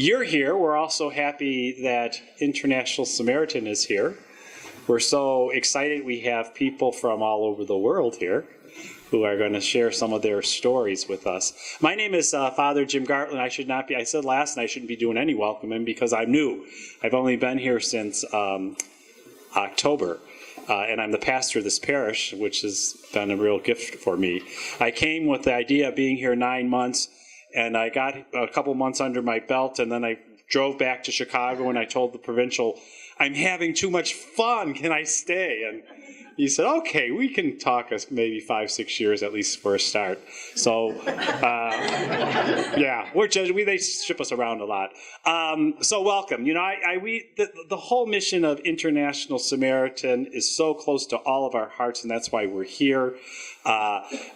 you're here. We're also happy that International Samaritan is here. We're so excited we have people from all over the world here who are going to share some of their stories with us. My name is Father Jim Gartland. I said last night I shouldn't be doing any welcoming because I'm new. I've only been here since October, and I'm the pastor of this parish, which has been a real gift for me. I came with the idea of being here 9 months, and I got a couple months under my belt, and then I drove back to Chicago, and I told the provincial, I'm having too much fun, can I stay? And he said, okay, we can talk us maybe 5-6 years at least for a start. So, yeah, they ship us around a lot. So welcome. You know, the whole mission of International Samaritan is so close to all of our hearts, and that's why we're here.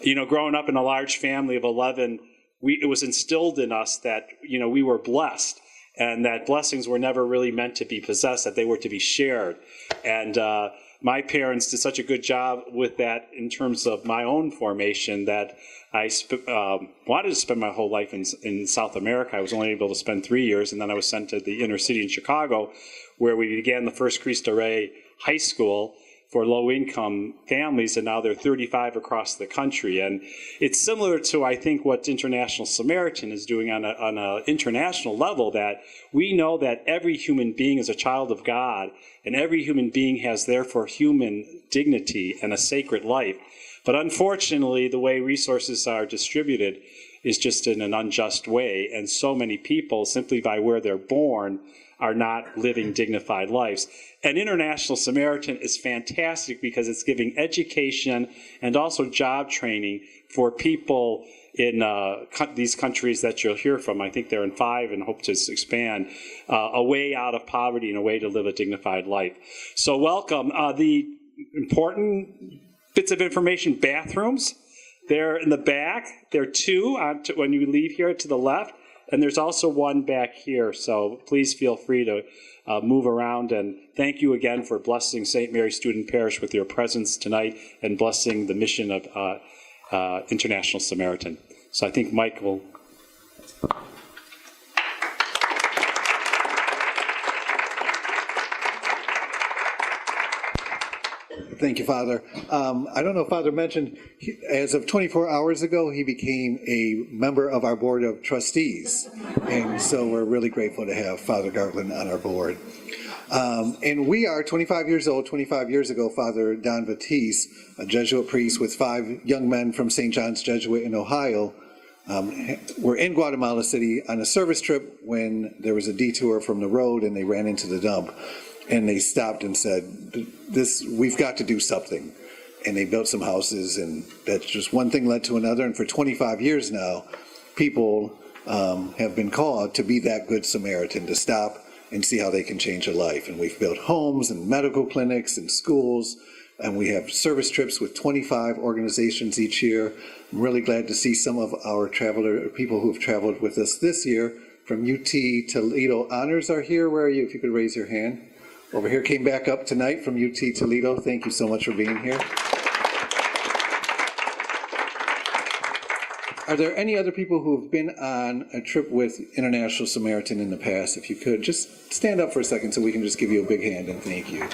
You know, growing up in a large family of 11, it was instilled in us that, you know, we were blessed, and that blessings were never really meant to be possessed, that they were to be shared. And my parents did such a good job with that in terms of my own formation that I wanted to spend my whole life in South America. I was only able to spend 3 years, and then I was sent to the inner city in Chicago, where we began the first Cristo Rey high school for low-income families, and now there are 35 across the country. And it's similar to, I think, what International Samaritan is doing on an international level, that we know that every human being is a child of God, and every human being has, therefore, human dignity and a sacred life. But unfortunately, the way resources are distributed is just in an unjust way, and so many people, simply by where they're born, are not living dignified lives. And International Samaritan is fantastic because it's giving education and also job training for people in these countries that you'll hear from. I think they're in 5 and hope to expand, a way out of poverty and a way to live a dignified life. So welcome. The important bits of information: bathrooms, they're in the back. There are 2 when you leave here to the left. And there's also 1 back here, so please feel free to move around. And thank you again for blessing St. Mary's Student Parish with your presence tonight and blessing the mission of International Samaritan. So I think Mike will... Thank you, Father. I don't know if Father mentioned, as of 24 hours ago, he became a member of our Board of Trustees. And so we're really grateful to have Father Gartland on our board. And we are 25 years old. 25 years ago, Father Don Batiste, a Jesuit priest with 5 young men from St. John's Jesuit in Ohio, were in Guatemala City on a service trip when there was a detour from the road and they ran into the dump. And they stopped and said, we've got to do something. And they built some houses, and that's just one thing led to another. And for 25 years now, people have been called to be that good Samaritan, to stop and see how they can change a life. And we've built homes and medical clinics and schools, and we have service trips with 25 organizations each year. I'm really glad to see some of our people who have traveled with us this year from UT Toledo Honors are here. Where are you? If you could raise your hand. Over here, came back up tonight from UT Toledo. Thank you so much for being here. Are there any other people who have been on a trip with International Samaritan in the past? If you could, just stand up for a second so we can just give you a big hand and thank you.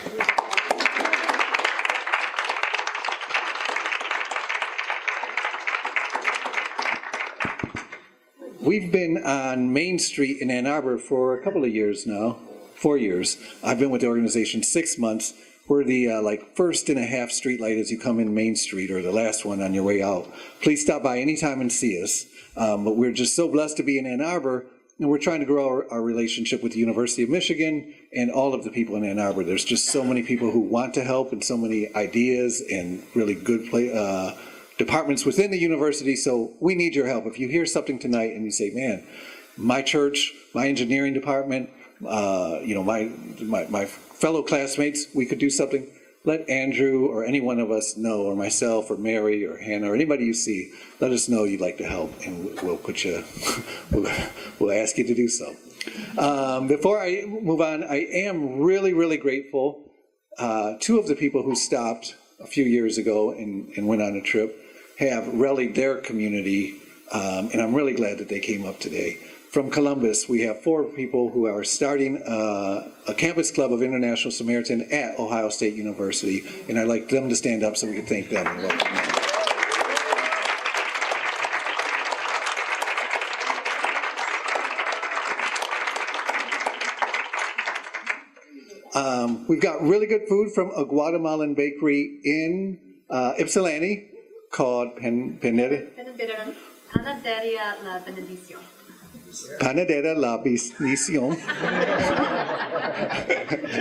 We've been on Main Street in Ann Arbor for a couple of years now. 4 years. I've been with the organization 6 months. We're the first and a half street light as you come in Main Street, or the last one on your way out. Please stop by anytime and see us. But we're just so blessed to be in Ann Arbor, and we're trying to grow our relationship with the University of Michigan and all of the people in Ann Arbor. There's just so many people who want to help and so many ideas and really good departments within the university. So we need your help. If you hear something tonight and you say, man, my church, my engineering department, my fellow classmates, we could do something, let Andrew or any one of us know, or myself or Mary or Hannah or anybody you see, let us know you'd like to help, and we'll put you, we'll ask you to do so. Before I move on, I am really, really grateful. 2 of the people who stopped a few years ago and went on a trip have rallied their community, and I'm really glad that they came up today. from Columbus, we have 4 people who are starting a campus club of International Samaritan at Ohio State University, and I'd like them to stand up so we can thank them and welcome them. We've got really good food from a Guatemalan bakery in Ypsilanti called Panaderia La Bendición.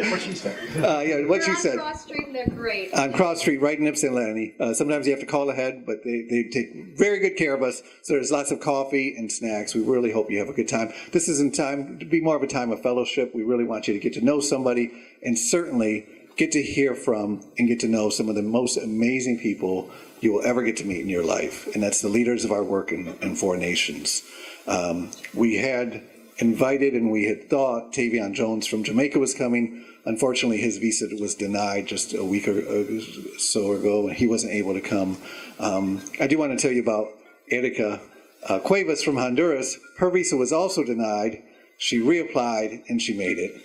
What she said. Yeah, what she said. On Cross Street, and they're great. On Cross Street, right in Ypsilanti. Sometimes you have to call ahead, but they take very good care of us. So there's lots of coffee and snacks. We really hope you have a good time. This isn't time to be more of a time of fellowship. We really want you to get to know somebody and certainly get to hear from and get to know some of the most amazing people you will ever get to meet in your life. And that's the leaders of our work in 4 nations. We had invited and we had thought Tavion Jones from Jamaica was coming. Unfortunately, his visa was denied just a week or so ago, and he wasn't able to come. I do want to tell you about Erika Cuevas from Honduras. Her visa was also denied. She reapplied, and she made it.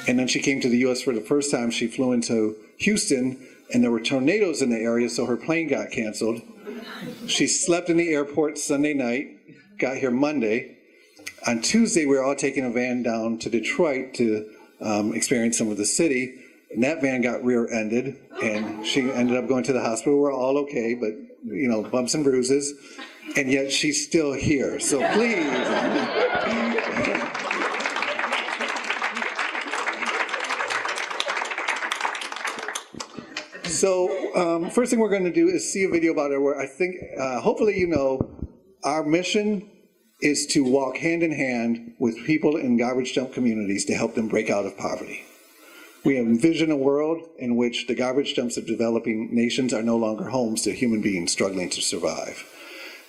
And then she came to the U.S. for the first time. She flew into Houston, and there were tornadoes in the area, so her plane got canceled. She slept in the airport Sunday night, got here Monday. On Tuesday, we were all taking a van down to Detroit to experience some of the city, and that van got rear-ended, and she ended up going to the hospital. We're all okay, but, you know, bumps and bruises, and yet she's still here. So please. So first thing we're going to do is see a video about her where I think, hopefully you know, our mission is to walk hand in hand with people in garbage dump communities to help them break out of poverty. We envision a world in which the garbage dumps of developing nations are no longer homes to human beings struggling to survive.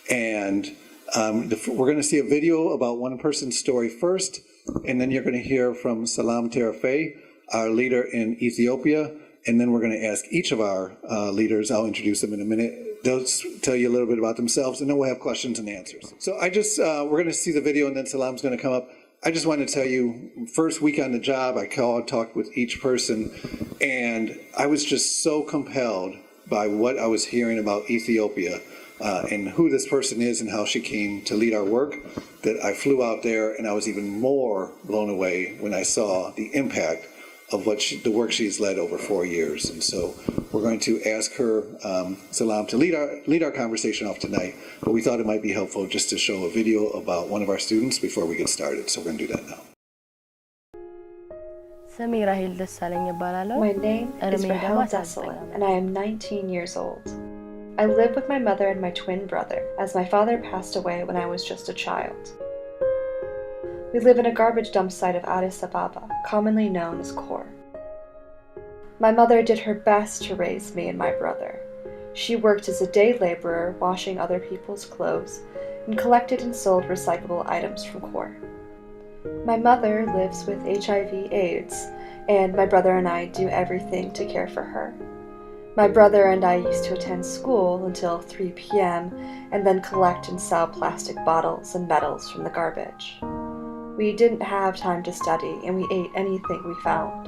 And we're going to see a video about one person's story first, and then you're going to hear from Selam Terefe, our leader in Ethiopia, and then we're going to ask each of our leaders, I'll introduce them in a minute, they'll tell you a little bit about themselves, and then we'll have questions and answers. So we're going to see the video, and then Salam's going to come up. I just want to tell you, first week on the job, I talked with each person, and I was just so compelled by what I was hearing about Ethiopia and who this person is and how she came to lead our work, that I flew out there, and I was even more blown away when I saw the impact of the work she's led over 4 years. And so we're going to ask her, Selam, to lead our conversation off tonight, but we thought it might be helpful just to show a video about one of our students before we get started. So we're going to do that now. My name is Rahel and I am 19 years old. I live with my mother and my twin brother, as my father passed away when I was just a child. We live in a garbage dump site of Addis Ababa, commonly known as Kor. My mother did her best to raise me and my brother. She worked as a day laborer, washing other people's clothes, and collected and sold recyclable items from Kor. My mother lives with HIV/AIDS, and my brother and I do everything to care for her. My brother and I used to attend school until 3 p.m. and then collect and sell plastic bottles and metals from the garbage. We didn't have time to study, and we ate anything we found.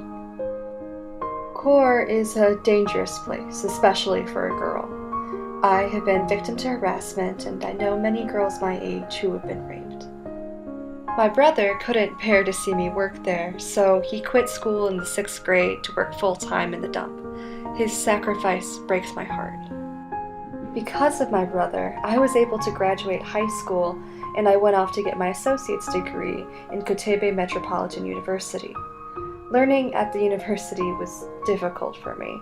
Kor is a dangerous place, especially for a girl. I have been victim to harassment, and I know many girls my age who have been raped. My brother couldn't bear to see me work there, so he quit school in the 6th grade to work full-time in the dump. His sacrifice breaks my heart. Because of my brother, I was able to graduate high school, and I went off to get my associate's degree in Cuevas Metropolitan University. Learning at the university was difficult for me.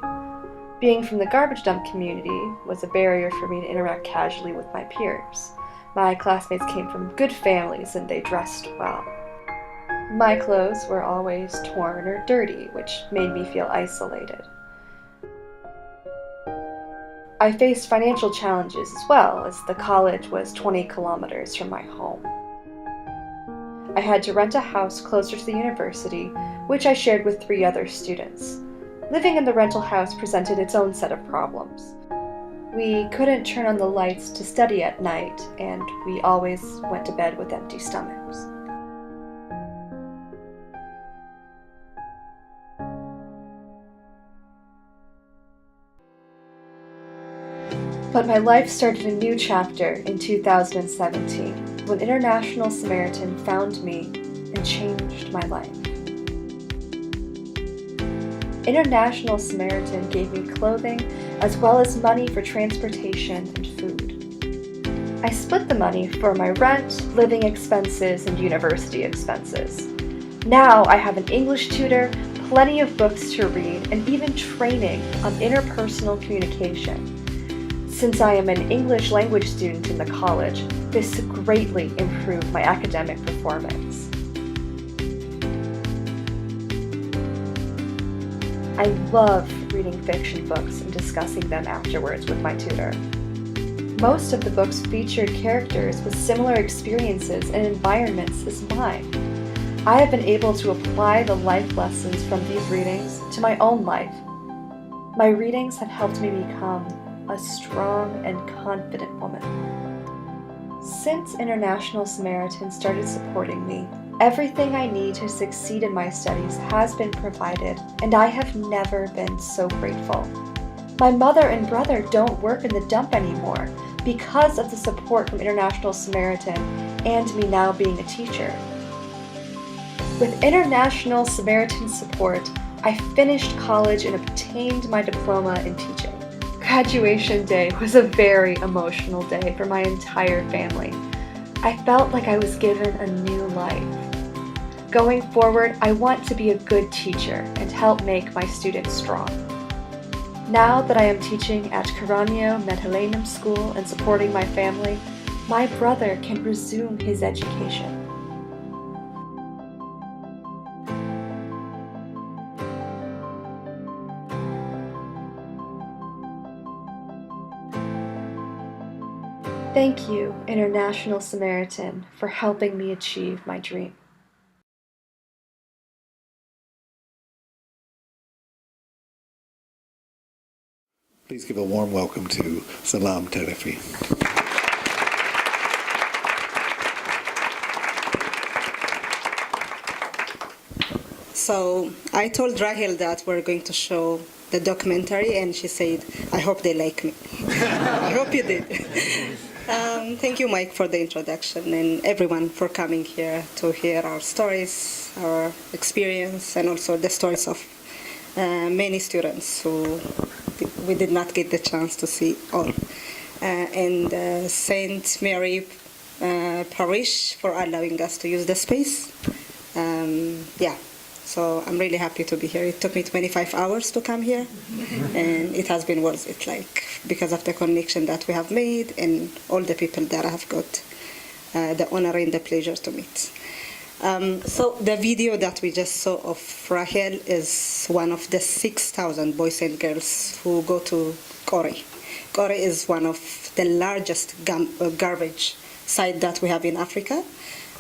Being from the garbage dump community was a barrier for me to interact casually with my peers. My classmates came from good families and they dressed well. My clothes were always torn or dirty, which made me feel isolated. I faced financial challenges as well, as the college was 20 kilometers from my home. I had to rent a house closer to the university, which I shared with 3 other students. Living in the rental house presented its own set of problems. We couldn't turn on the lights to study at night, and we always went to bed with empty stomachs. But my life started a new chapter in 2017 when International Samaritan found me and changed my life. International Samaritan gave me clothing as well as money for transportation and food. I split the money for my rent, living expenses, and university expenses. Now I have an English tutor, plenty of books to read, and even training on interpersonal communication. Since I am an English language student in the college, this greatly improved my academic performance. I love reading fiction books and discussing them afterwards with my tutor. Most of the books featured characters with similar experiences and environments as mine. I have been able to apply the life lessons from these readings to my own life. My readings have helped me become a strong and confident woman. Since International Samaritan started supporting me, everything I need to succeed in my studies has been provided, and I have never been so grateful. My mother and brother don't work in the dump anymore because of the support from International Samaritan and me now being a teacher. With International Samaritan support, I finished college and obtained my diploma in teaching. Graduation day was a very emotional day for my entire family. I felt like I was given a new life. Going forward, I want to be a good teacher and help make my students strong. Now that I am teaching at Caranio Medhellanum School and supporting my family, my brother can resume his education. Thank you, International Samaritan, for helping me achieve my dream. Please give a warm welcome to Selam, Terefe. So I told Rahel that we're going to show the documentary, and she said, I hope they like me. I hope you did. Thank you, Mike, for the introduction, and everyone for coming here to hear our stories, our experience, and also the stories of many students who we did not get the chance to see all. And Saint Mary Parish for allowing us to use the space. So I'm really happy to be here. It took me 25 hours to come here, and it has been worth it, because of the connection that we have made and all the people that I have got the honor and the pleasure to meet. So the video that we just saw of Rahel is one of the 6,000 boys and girls who go to Kore. Kore is one of the largest garbage site that we have in Africa.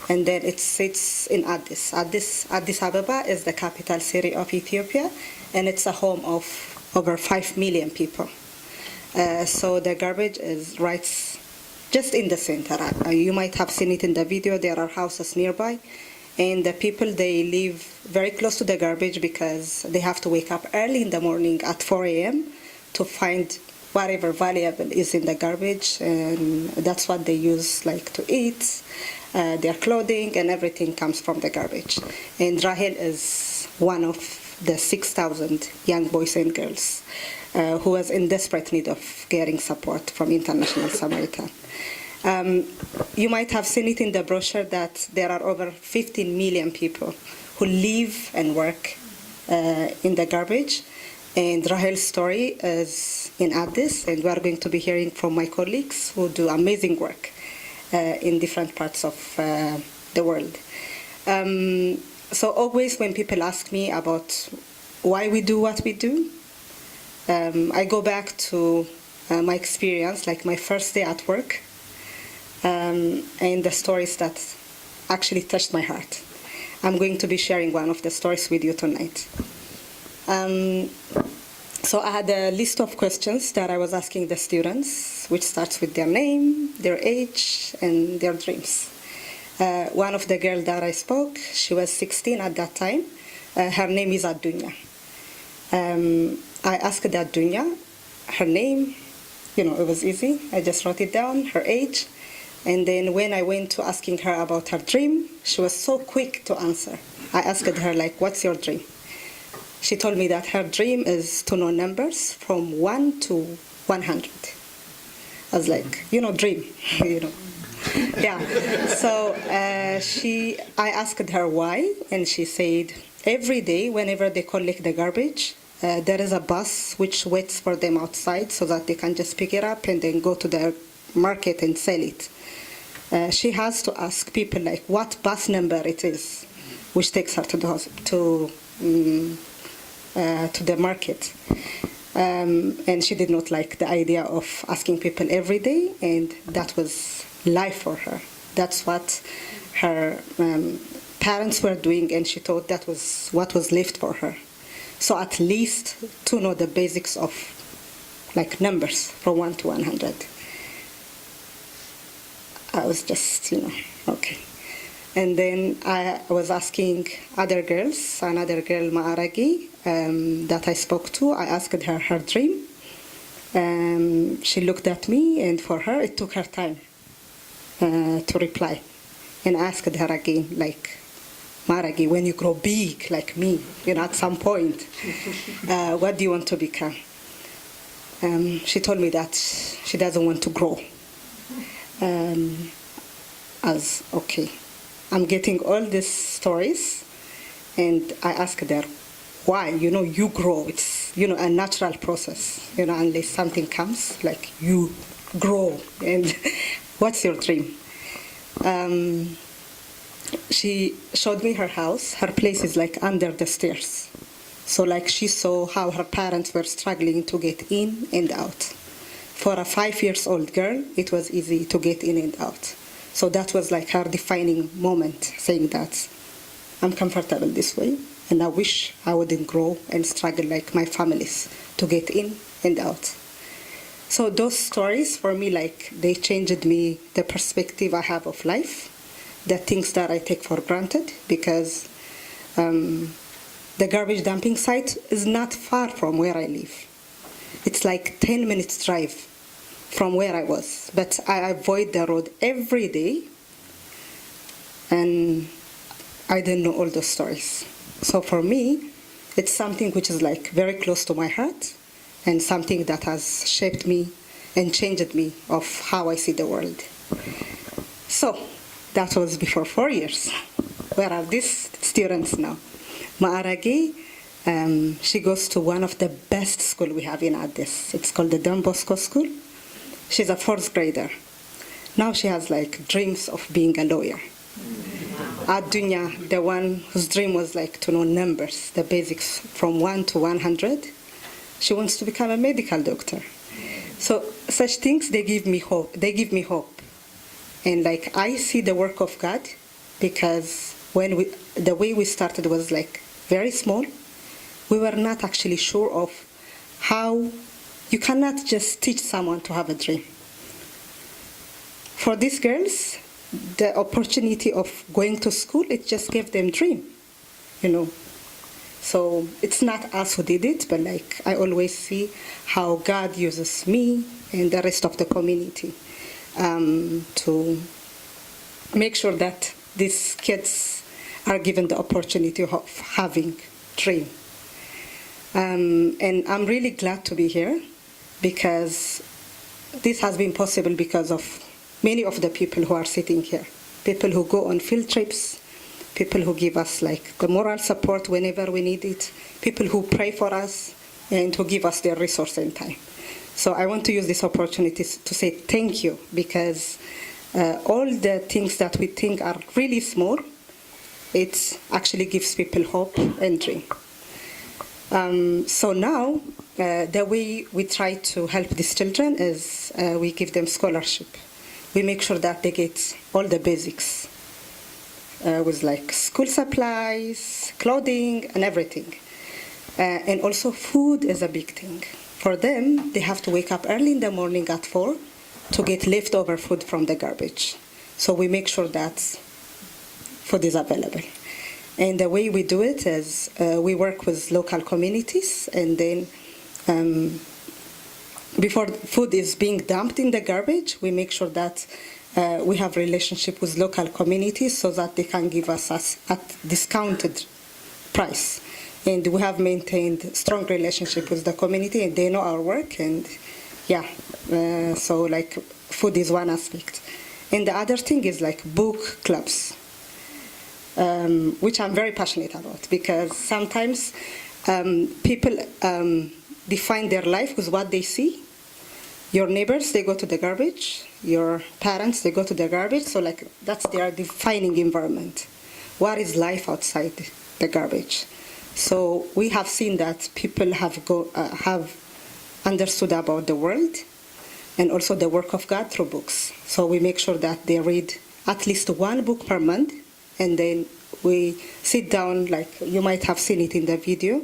And then it sits in Addis. Addis Ababa is the capital city of Ethiopia, and it's a home of over 5 million people. So the garbage is right just in the center. You might have seen it in the video. There are houses nearby, and the people, they live very close to the garbage because they have to wake up early in the morning at 4 a.m. to find whatever valuable is in the garbage, and that's what they use to eat. Their clothing and everything comes from the garbage. And Rahel is one of the 6,000 young boys and girls who was in desperate need of getting support from International Samaritan. You might have seen it in the brochure that there are over 15 million people who live and work in the garbage. And Rahel's story is in Addis, and we are going to be hearing from my colleagues who do amazing work in different parts of the world. So always when people ask me about why we do what we do, I go back to my experience, my first day at work, and the stories that actually touched my heart. I'm going to be sharing one of the stories with you tonight. So I had a list of questions that I was asking the students, which starts with their name, their age, and their dreams. One of the girls that I spoke, she was 16 at that time. Her name is Adunya. I asked Adunya her name, it was easy. I just wrote it down, her age. And then when I went to asking her about her dream, she was so quick to answer. I asked her, what's your dream? She told me that her dream is to know numbers from 1 to 100. I was like, dream, Yeah. So I asked her why, and she said, every day, whenever they collect the garbage, there is a bus which waits for them outside so that they can just pick it up and then go to the market and sell it. She has to ask people what bus number it is, which takes her to the market. And she did not like the idea of asking people every day, and that was life for her. That's what her parents were doing, and she thought that was what was left for her. So at least to know the basics of numbers from 1 to 100. I was just, okay. And then I was asking other girls, another girl, Ma'aragi, that I spoke to. I asked her her dream. She looked at me, and for her, it took her time to reply. And I asked her again, Ma'aragi, when you grow big like me, at some point, what do you want to become? She told me that she doesn't want to grow. As okay. I'm getting all these stories, and I asked her, why? You grow. It's, a natural process, unless something comes, you grow. And what's your dream? She showed me her house. Her place is under the stairs. So she saw how her parents were struggling to get in and out. For a 5-year-old girl, it was easy to get in and out. So that was her defining moment, saying that I'm comfortable this way, and I wish I wouldn't grow and struggle like my families to get in and out. So those stories for me, they changed me, the perspective I have of life, the things that I take for granted, because the garbage dumping site is not far from where I live. It's 10 minutes drive from where I was, but I avoid the road every day, and I didn't know all those stories. So for me, it's something which is very close to my heart, and something that has shaped me and changed me of how I see the world. So that was before 4 years. Where are these students now? Ma'aragi, she goes to one of the best schools we have in Addis. It's called the Don Bosco School. She's a 4th grader. Now she has dreams of being a lawyer. Adunya, the one whose dream was to know numbers, the basics from 1 to 100, she wants to become a medical doctor. So such things, they give me hope. And I see the work of God, because the way we started was very small. We were not actually sure of how you cannot just teach someone to have a dream. For these girls, the opportunity of going to school, it just gave them dream, So it's not us who did it, but I always see how God uses me and the rest of the community to make sure that these kids are given the opportunity of having dream. And I'm really glad to be here, because this has been possible because of many of the people who are sitting here, people who go on field trips, people who give us the moral support whenever we need it, people who pray for us and who give us their resource and time. So I want to use this opportunity to say thank you, because all the things that we think are really small, it actually gives people hope and dream. So now, the way we try to help these children is we give them scholarship. We make sure that they get all the basics with school supplies, clothing, and everything. And also food is a big thing. For them, they have to wake up early in the morning at 4 to get leftover food from the garbage. So we make sure that food is available. And the way we do it is we work with local communities, and then before food is being dumped in the garbage, we make sure that we have relationship with local communities so that they can give us at discounted price. And we have maintained strong relationship with the community, and they know our work. And yeah, so like food is one aspect. And the other thing is like book clubs, which I'm very passionate about, because sometimes people define their life with what they see. Your neighbors, they go to the garbage. Your parents, they go to the garbage. So like that's their defining environment. What is life outside the garbage? So we have seen that people have understood about the world and also the work of God through books. So we make sure that they read at least one book per month, and then we sit down, like you might have seen it in the video.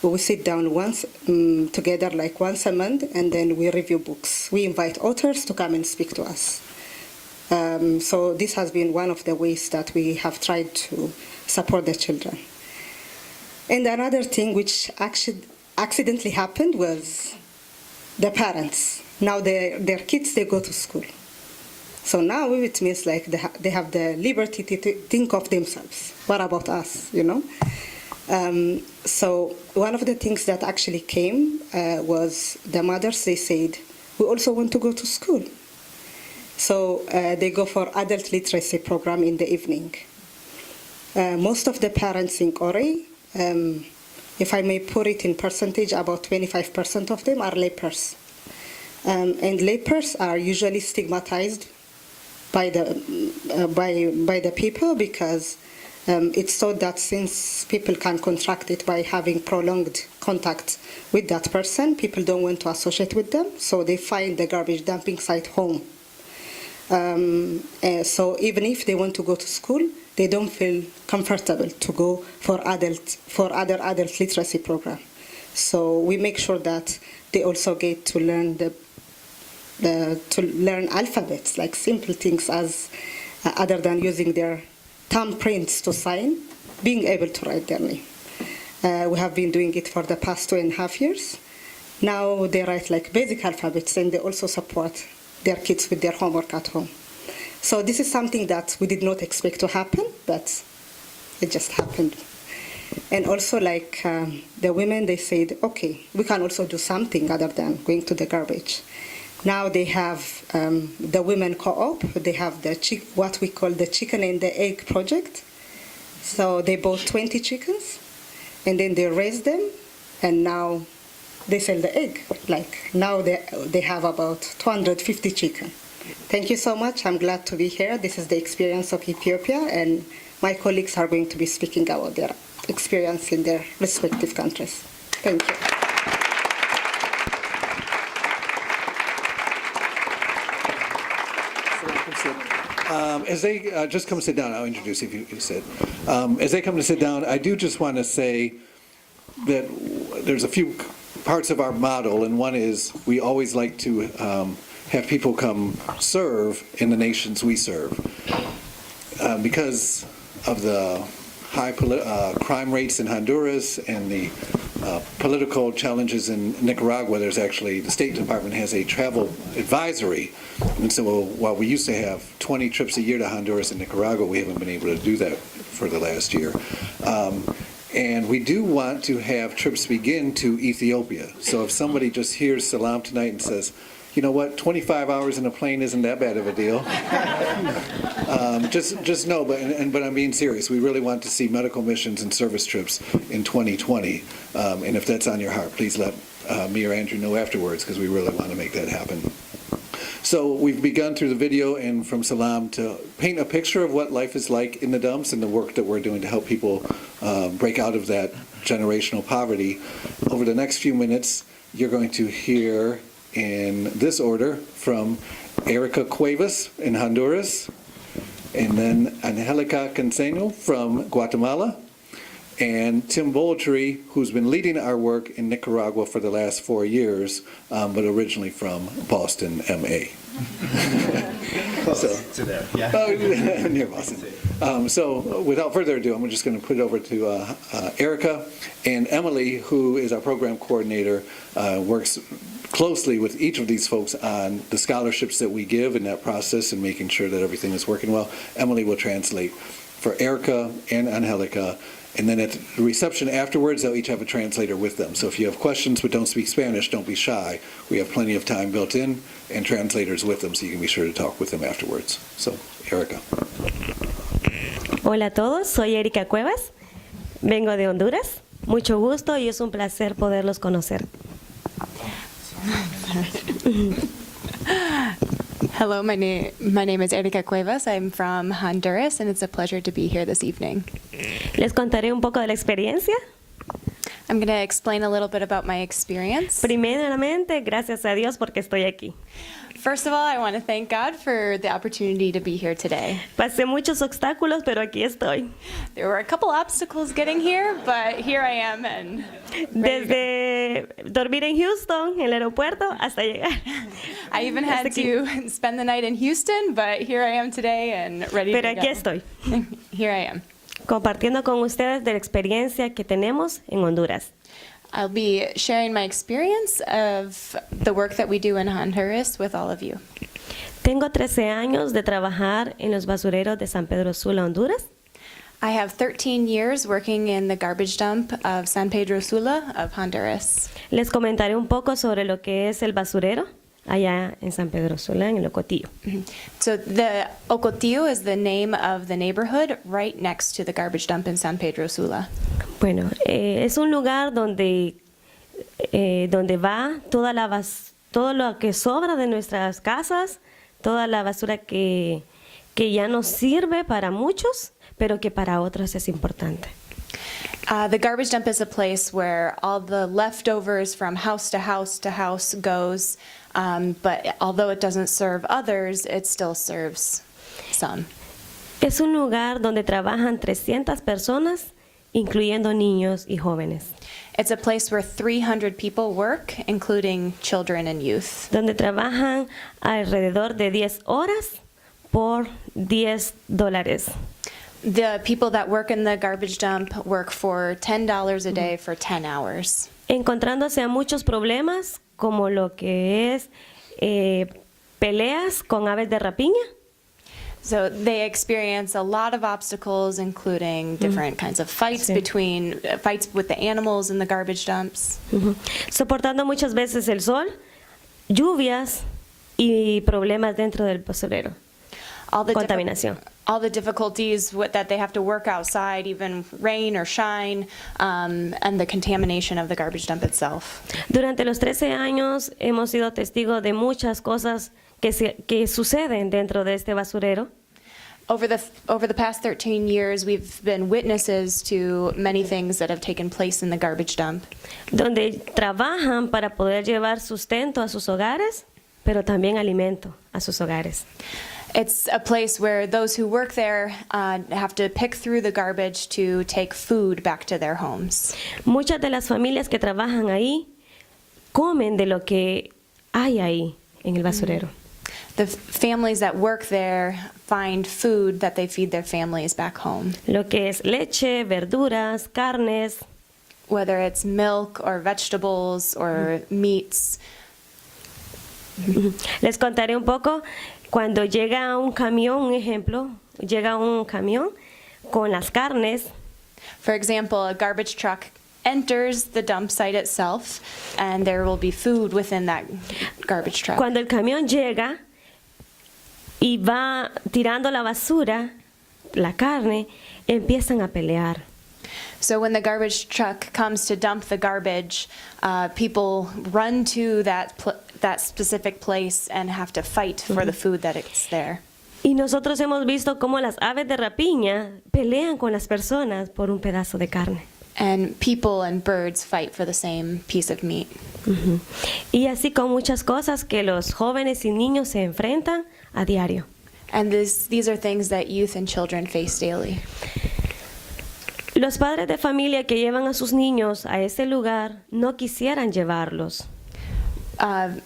We sit down once together, like once a month, and then we review books. We invite authors to come and speak to us. So this has been one of the ways that we have tried to support the children. And another thing which actually accidentally happened was the parents. Now their kids, they go to school. So now it means like they have the liberty to think of themselves. What about us, you know? So one of the things that actually came was the mothers, they said, we also want to go to school. So they go for adult literacy program in the evening. Most of the parents in Ore, if I may put it in percentage, about 25% of them are lepers. And lepers are usually stigmatized by the people because it's thought that since people can contract it by having prolonged contact with that person, people don't want to associate with them, so they find the garbage dumping site home. So even if they want to go to school, they don't feel comfortable to go for other adult literacy program. So we make sure that they also get to learn learn alphabets, like simple things as other than using their thumbprints to sign, being able to write their name. We have been doing it for the past 2.5 years. Now they write like basic alphabets, and they also support their kids with their homework at home. So this is something that we did not expect to happen, but it just happened. And also like the women, they said, okay, we can also do something other than going to the garbage. Now they have the women co-op. They have what we call the chicken and the egg project. So they bought 20 chickens, and then they raise them, and now they sell the egg. Like now they have about 250 chicken. Thank you so much. I'm glad to be here. This is the experience of Ethiopia, and my colleagues are going to be speaking about their experience in their respective countries. Thank you. As they just come sit down, I'll introduce you if you sit. As they come to sit down, I do just want to say that there's a few parts of our model, and one is we always like to have people come serve in the nations we serve. Because of the high crime rates in Honduras and the political challenges in Nicaragua, there's actually, the State Department has a travel advisory. And so while we used to have 20 trips a year to Honduras and Nicaragua, we haven't been able to do that for the last year. And we do want to have trips begin to Ethiopia. So if somebody just hears Selam tonight and says, you know what, 25 hours in a plane isn't that bad of a deal. Just know, but I'm being serious. We really want to see medical missions and service trips in 2020. And if that's on your heart, please let me or Andrew know afterwards, because we really want to make that happen. So we've begun through the video and from Selam to paint a picture of what life is like in the dumps and the work that we're doing to help people break out of that generational poverty. Over the next few minutes, you're going to hear in this order from Erika Cuevas in Honduras, and then Angelica Cancinos from Guatemala, and Tim Bouldry, who's been leading our work in Nicaragua for the last 4 years, but originally from Boston, MA. To there, yeah. Near Boston. So without further ado, I'm just going to put it over to Erika, and Emily, who is our program coordinator, works closely with each of these folks on the scholarships that we give in that process and making sure that everything is working well. Emily will translate for Erika and Angelica, and then at the reception afterwards, they'll each have a translator with them. So if you have questions but don't speak Spanish, don't be shy. We have plenty of time built in and translators with them, so you can be sure to talk with them afterwards. So, Erika. Hola a todos, soy Erika Cuevas, vengo de Honduras. Mucho gusto y es un placer poderlos conocer. Hello, my name is Erika Cuevas. I'm from Honduras, and it's a pleasure to be here this evening. Les contaré un poco de la experiencia. I'm going to explain a little bit about my experience. Primeramente, gracias a Dios porque estoy aquí. First of all, I want to thank God for the opportunity to be here today. Pasé muchos obstáculos, pero aquí estoy. There were a couple obstacles getting here, but here I am. And Desde dormir en Houston, en el aeropuerto, hasta llegar. I even had to spend the night in Houston, but here I am today and ready Pero to aquí go. estoy, Here I am. compartiendo con ustedes de la experiencia que tenemos en Honduras. I'll be sharing my experience of the work that we do in Honduras with all of you. Tengo 13 años de trabajar en los basureros de San Pedro Sula, Honduras. I have 13 years working in the garbage dump of San Pedro Sula of Honduras. Les comentaré un poco sobre lo que es el basurero allá en San Pedro Sula, en el Ocotillo. So the Ocotillo is the name of the neighborhood right next to the garbage dump in San Pedro Sula. Bueno, es un lugar donde va todo lo que sobra de nuestras casas, toda la basura que ya no sirve para muchos, pero que para otros es importante. The garbage dump is a place where all the leftovers from house to house to house goes, but although it doesn't serve others, it still serves some. Es un lugar donde trabajan 300 personas, incluyendo niños y jóvenes. It's a place where 300 people work, including children and youth. Donde trabajan alrededor de 10 horas por $10. The people that work in the garbage dump work for $10 a day for 10 hours. Encontrándose a muchos problemas, como lo que es peleas con aves de rapiña. So they experience a lot of obstacles, including different kinds of fights fights with the animals in the garbage dumps. Soportando muchas veces el sol, lluvias y problemas dentro del basurero. Contaminación. All the difficulties that they have to work outside, even rain or shine, and the contamination of the garbage dump itself. Durante los 13 años hemos sido testigos de muchas cosas que suceden dentro de este basurero. Over the past 13 years, we've been witnesses to many things that have taken place in the garbage dump. Donde trabajan para poder llevar sustento a sus hogares, pero también alimento a sus hogares. It's a place where those who work there have to pick through the garbage to take food back to their homes. Muchas de las familias que trabajan ahí comen de lo que hay ahí en el basurero. The families that work there find food that they feed their families back home. Lo que es leche, verduras, carnes. Whether it's milk or vegetables or meats. Les contaré un poco. Cuando llega un camión, un ejemplo, llega un camión con las carnes. For example, a garbage truck enters the dump site itself, and there will be food within that garbage truck. Cuando el camión llega y va tirando la basura, la carne, empiezan a pelear. So when the garbage truck comes to dump the garbage, people run to that specific place and have to fight for the food that is there. Y nosotros hemos visto cómo las aves de rapiña pelean con las personas por un pedazo de carne. And people and birds fight for the same piece of meat. Y así con muchas cosas que los jóvenes y niños se enfrentan a diario. And these are things that youth and children face daily. los padres de familia que llevan a sus niños a ese lugar no quisieran llevarlos.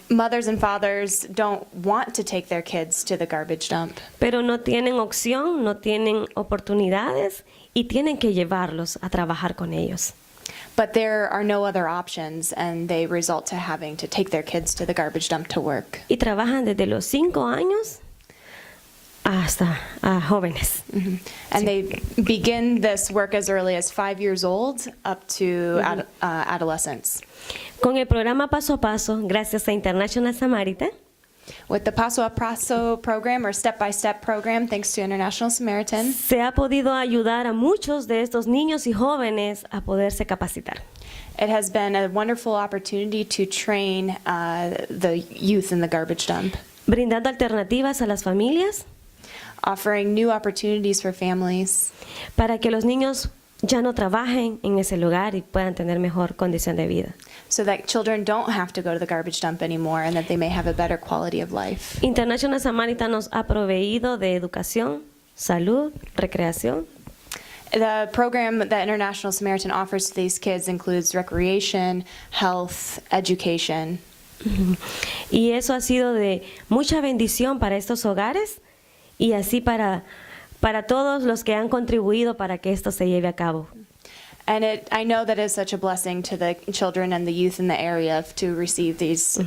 Mothers and fathers don't want to take their kids to the garbage dump. Pero no tienen opción, no tienen oportunidades y tienen que llevarlos a trabajar con ellos. But there are no other options, and they result to having to take their kids to the garbage dump to work. Y trabajan desde los 5 años hasta jóvenes. And they begin this work as early as 5 years old up to adolescence. Con el programa Paso a Paso, gracias a International Samaritan, With the Paso a Paso program, or step-by-step program, thanks to International Samaritan, se ha podido ayudar a muchos de estos niños y jóvenes a poderse capacitar. it has been a wonderful opportunity to train the youth in the garbage dump, Brindando alternativas a las familias offering new opportunities for families para que los niños ya no trabajen en ese lugar y puedan tener mejor condición de vida. so that children don't have to go to the garbage dump anymore and that they may have a better quality of life. International Samaritan nos ha proveído de educación, salud, recreación. The program that International Samaritan offers to these kids includes recreation, health, education. Y eso ha sido de mucha bendición para estos hogares y así para todos los que han contribuido para que esto se lleve a cabo. And I know that it's such a blessing to the children and the youth in the area to receive these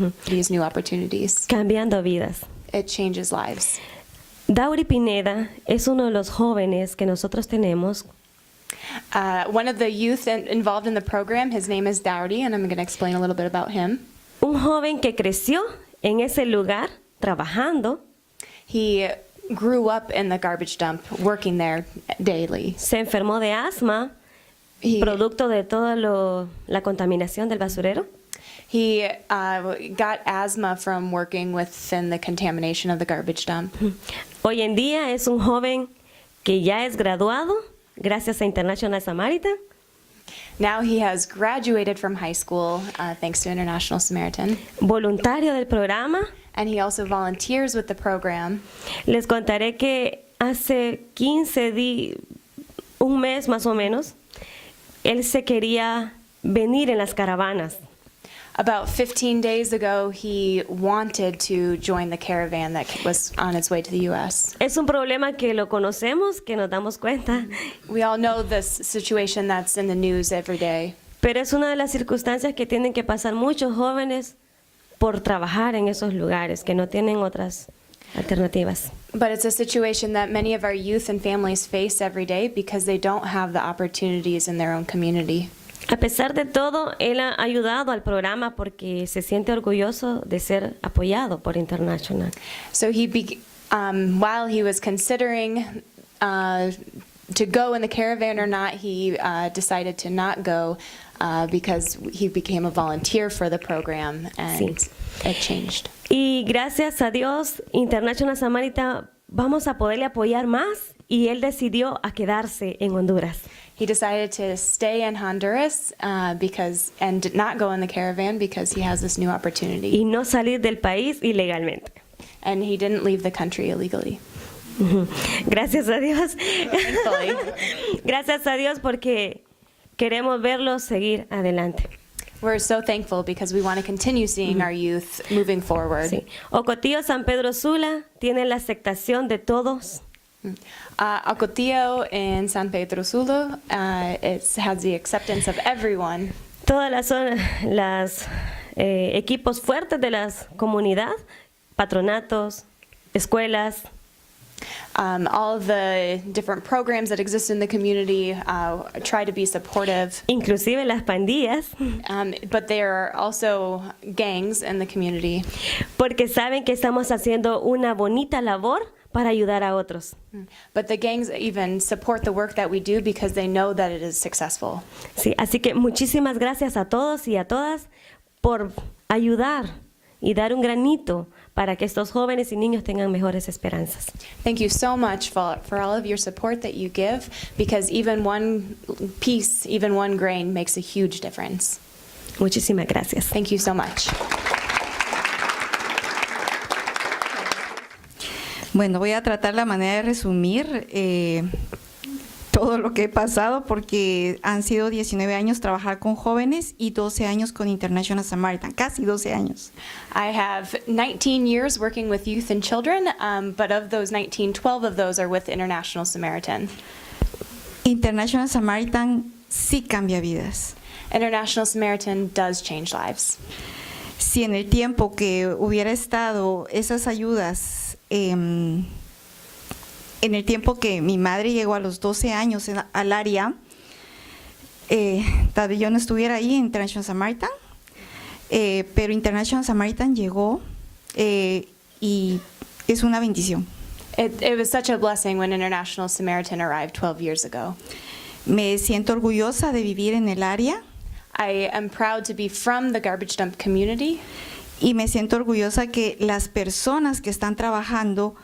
new opportunities. Cambiando vidas. It changes lives. Dauri Pineda es uno de los jóvenes que nosotros tenemos. One of the youth involved in the program, his name is Dowdy, and I'm going to explain a little bit about him. Un joven que creció en ese lugar trabajando. He grew up in the garbage dump, working there daily. Se enfermó de asma, producto de toda la contaminación del basurero. He got asthma from working within the contamination of the garbage dump. Hoy en día es un joven que ya es graduado gracias a International Samaritan. Now he has graduated from high school thanks to International Samaritan. Voluntario del programa. And he also volunteers with the program. Les contaré que hace un mes más o menos, él se quería venir en las caravanas. About 15 days ago, he wanted to join the caravan that was on its way to the U.S. Es un problema que lo conocemos, que nos damos cuenta. We all know this situation that's in the news every day. Pero es una de las circunstancias que tienen que pasar muchos jóvenes por trabajar en esos lugares, que no tienen otras alternativas. But it's a situation that many of our youth and families face every day because they don't have the opportunities in their own community. A pesar de todo, él ha ayudado al programa porque se siente orgulloso de ser apoyado por International. So while he was considering to go in the caravan or not, he decided to not go because he became a volunteer for the program, and it changed. Y gracias a Dios, International Samaritan, vamos a poderle apoyar más y él decidió a quedarse en Honduras. He decided to stay in Honduras and not go in the caravan because he has this new opportunity. Y no salir del país ilegalmente. And he didn't leave the country illegally. Gracias a Dios. Thankfully. Gracias a Dios porque queremos verlos seguir adelante. We're so thankful because we want to continue seeing our youth moving forward. Sí. Ocotillo San Pedro Sula tiene la aceptación de todos. Ocotillo in San Pedro Sula has the acceptance of everyone. Todas las equipos fuertes de la comunidad, patronatos, escuelas. All of the different programs that exist in the community try to be supportive. Inclusive las pandillas. But there are also gangs in the community. Porque saben que estamos haciendo una bonita labor para ayudar a otros. But the gangs even support the work that we do because they know that it is successful. Sí, así que muchísimas gracias a todos y a todas por ayudar y dar un granito para que estos jóvenes y niños tengan mejores esperanzas. Thank you so much for all of your support that you give, because even one piece, even one grain makes a huge difference. Muchísimas gracias. Thank you so much. Bueno, voy a tratar la manera de resumir todo lo que he pasado porque han sido 19 años trabajar con jóvenes y 12 años con International Samaritan, casi 12 años. I have 19 years working with youth and children, but of those 19, 12 of those are with International Samaritan. International Samaritan sí cambia vidas. International Samaritan does change lives. Si en el tiempo que hubiera estado esas ayudas, en el tiempo que mi madre llegó a los 12 años al área, tal vez yo no estuviera ahí en International Samaritan, pero International Samaritan llegó y es una bendición. It was such a blessing when International Samaritan arrived 12 years ago. Me siento orgullosa de vivir en el área. I am proud to be from the garbage dump community. Y me siento orgullosa que las personas que están trabajando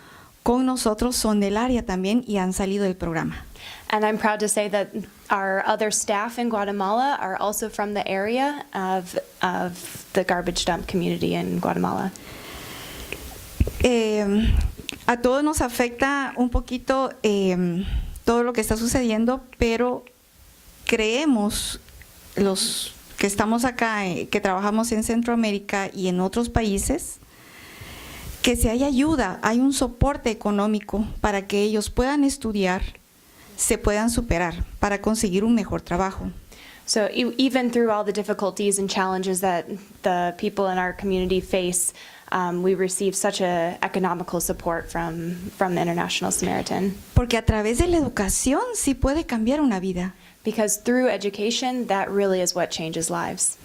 con nosotros son del área también y han salido del programa. And I'm proud to say that our other staff in Guatemala are also from the area of the garbage dump community in Guatemala. A todos nos afecta un poquito todo lo que está sucediendo, pero creemos los que estamos acá, que trabajamos en Centroamérica y en otros países, que si hay ayuda, hay un soporte económico para que ellos puedan estudiar, se puedan superar, para conseguir un mejor trabajo. So even through all the difficulties and challenges that the people in our community face, we receive such a economical support from the International Samaritan. Porque a través de la educación sí puede cambiar una vida. Because through education, that really is what changes lives.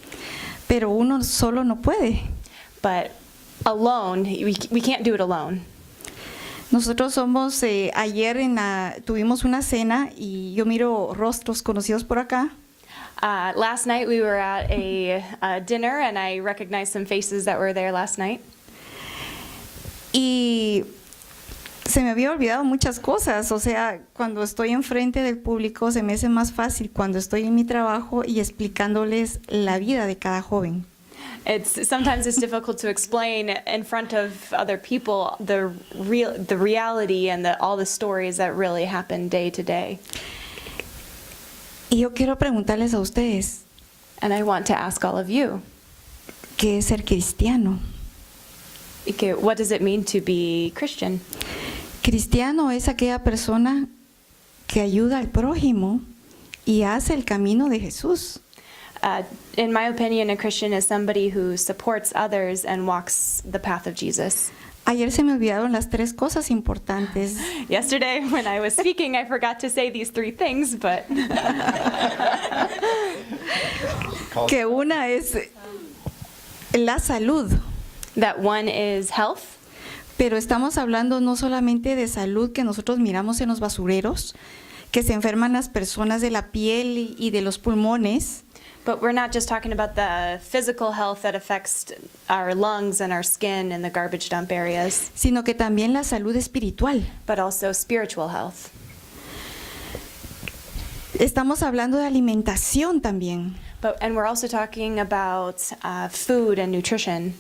Pero uno solo no puede. But alone, we can't do it alone. Nosotros somos, ayer tuvimos una cena y yo miro rostros conocidos por acá. Last night we were at a dinner and I recognized some faces that were there last night. Y se me había olvidado muchas cosas, o sea, cuando estoy enfrente del público se me hace más fácil cuando estoy en mi trabajo y explicándoles la vida de cada joven. Sometimes it's difficult to explain in front of other people the reality and all the stories that really happen day to day. Y yo quiero preguntarles a ustedes, And I want to ask all of you, ¿qué es ser cristiano? what does it mean to be Christian? Cristiano es aquella persona que ayuda al prójimo y hace el camino de Jesús. In my opinion, a Christian is somebody who supports others and walks the path of Jesus. Ayer se me olvidaron las 3 cosas importantes. Yesterday, when I was speaking, I forgot to say these 3 things, but Que una es la salud. that one is health. Pero estamos hablando no solamente de salud que nosotros miramos en los basureros, que se enferman las personas de la piel y de los pulmones. But we're not just talking about the physical health that affects our lungs and our skin in the garbage dump areas, Sino que también la salud espiritual. but also spiritual health. Estamos hablando de alimentación también. And we're also talking about food and nutrition.